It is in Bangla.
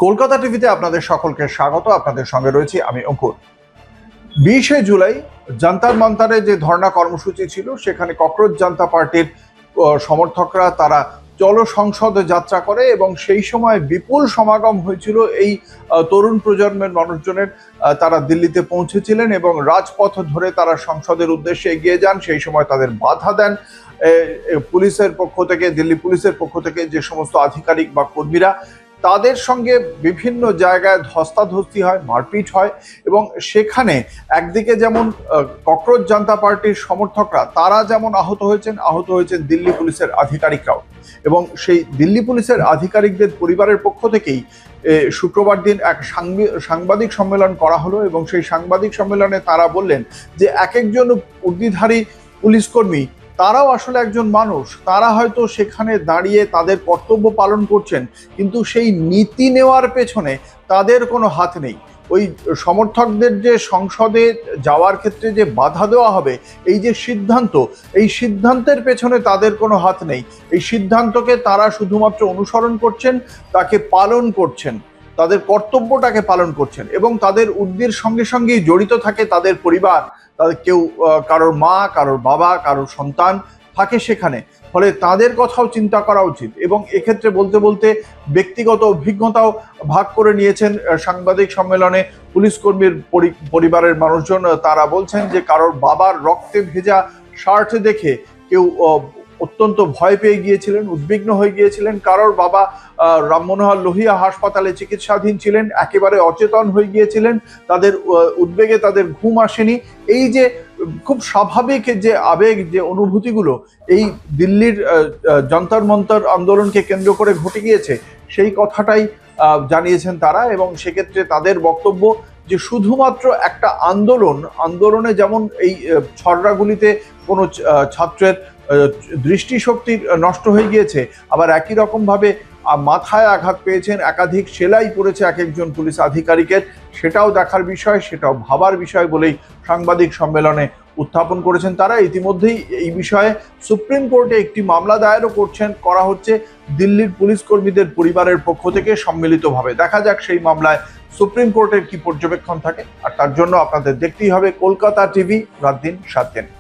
কলকাতা টিভিতে আপনাদের সকলকে স্বাগত। আপনাদের সঙ্গে রয়েছি আমি অঙ্কুর। 20শে জুলাই জান্তার মান্তারে যে ধর্ণা কর্মসূচি ছিল, সেখানে ককরোচ জনতা পার্টির সমর্থকরা তারা চলো সংসদে যাত্রা করে এবং সেই সময় বিপুল সমাগম হয়েছিল এই তরুণ প্রজন্মের মানুষজনের। তারা দিল্লিতে পৌঁছেছিলেন এবং রাজপথ ধরে তারা সংসদের উদ্দেশ্যে এগিয়ে যান। সেই সময় তাদের বাধা দেন পুলিশের পক্ষ থেকে, দিল্লি পুলিশের পক্ষ থেকে যে সমস্ত আধিকারিক বা কর্মীরা। তাদের সঙ্গে বিভিন্ন জায়গায় ধস্তাধস্তি হয়, মারপিট হয় এবং সেখানে একদিকে যেমন ককরোচ জনতা পার্টির সমর্থকরা তারা যেমন আহত হয়েছেন দিল্লি পুলিশের আধিকারিকরাও। এবং সেই দিল্লি পুলিশের আধিকারিকদের পরিবারের পক্ষ থেকেই শুক্রবার দিন এক সাংবাদিক সম্মেলন করা হলো এবং সেই সাংবাদিক সম্মেলনে তারা বললেন যে এক একজন উর্দিধারী পুলিশকর্মী তারাও আসলে একজন মানুষ। তারা হয়তো সেখানে দাঁড়িয়ে তাদের কর্তব্য পালন করছেন, কিন্তু সেই নীতি নেওয়ার পেছনে তাদের কোনো হাত নেই। ওই সমর্থকদের যে সংসদে যাওয়ার ক্ষেত্রে যে বাধা দেওয়া হবে, এই যে সিদ্ধান্ত, এই সিদ্ধান্তের পেছনে তাদের কোনো হাত নেই। এই সিদ্ধান্তকে তারা শুধুমাত্র অনুসরণ করছেন, তাকে পালন করছেন, তাদের কর্তব্যটাকে পালন করছেন এবং তাদের উর্দির সঙ্গে সঙ্গেই জড়িত থাকে তাদের পরিবার। তাদের কেউ, কারোর মা, কারোর বাবা, কারোর সন্তান থাকে সেখানে। ফলে তাদের কথাও চিন্তা করা উচিত। এবং এক্ষেত্রে বলতে বলতে ব্যক্তিগত অভিজ্ঞতাও ভাগ করে নিয়েছেন সাংবাদিক সম্মেলনে পুলিশ কর্মীর পরিবারের মানুষজন। তারা বলছেন যে কারোর বাবার রক্তে ভেজা শার্ট দেখে কেউ অত্যন্ত ভয় পেয়ে গিয়েছিলেন, উদ্বিগ্ন হয়ে গিয়েছিলেন। কারোর বাবা রাম মনোহর লোহিয়া হাসপাতালে চিকিৎসাধীন ছিলেন, একেবারে অচেতন হয়ে গিয়েছিলেন। তাদের উদ্বেগে তাদের ঘুম আসেনি। এই যে খুব স্বাভাবিক যে আবেগ, যে অনুভূতিগুলো এই দিল্লির যন্তর মন্তর আন্দোলনকে কেন্দ্র করে ঘটে গিয়েছে, সেই কথাটাই জানিয়েছেন তারা। এবং সেক্ষেত্রে তাদের বক্তব্য যে শুধুমাত্র একটা আন্দোলনে যেমন এই ছররাগুলিতে কোনো ছাত্রের দৃষ্টিশক্তি নষ্ট হয়ে গিয়েছে, আবার একই রকমভাবে মাথায় আঘাত পেয়েছেন, একাধিক সেলাই পড়েছে এক একজন পুলিশ আধিকারিকের। সেটাও দেখার বিষয়, সেটাও ভাবার বিষয় বলেই সাংবাদিক সম্মেলনে উত্থাপন করেছেন তারা। ইতিমধ্যেই এই বিষয়ে সুপ্রিম কোর্টে একটি মামলা দায়েরও করা হচ্ছে দিল্লির পুলিশ কর্মীদের পরিবারের পক্ষ থেকে সম্মিলিতভাবে। দেখা যাক সেই মামলায় সুপ্রিম কোর্টের কি পর্যবেক্ষণ থাকে। আর তার জন্য আপনাদের দেখতেই হবে কলকাতা টিভি রাত দিন 7 দিন।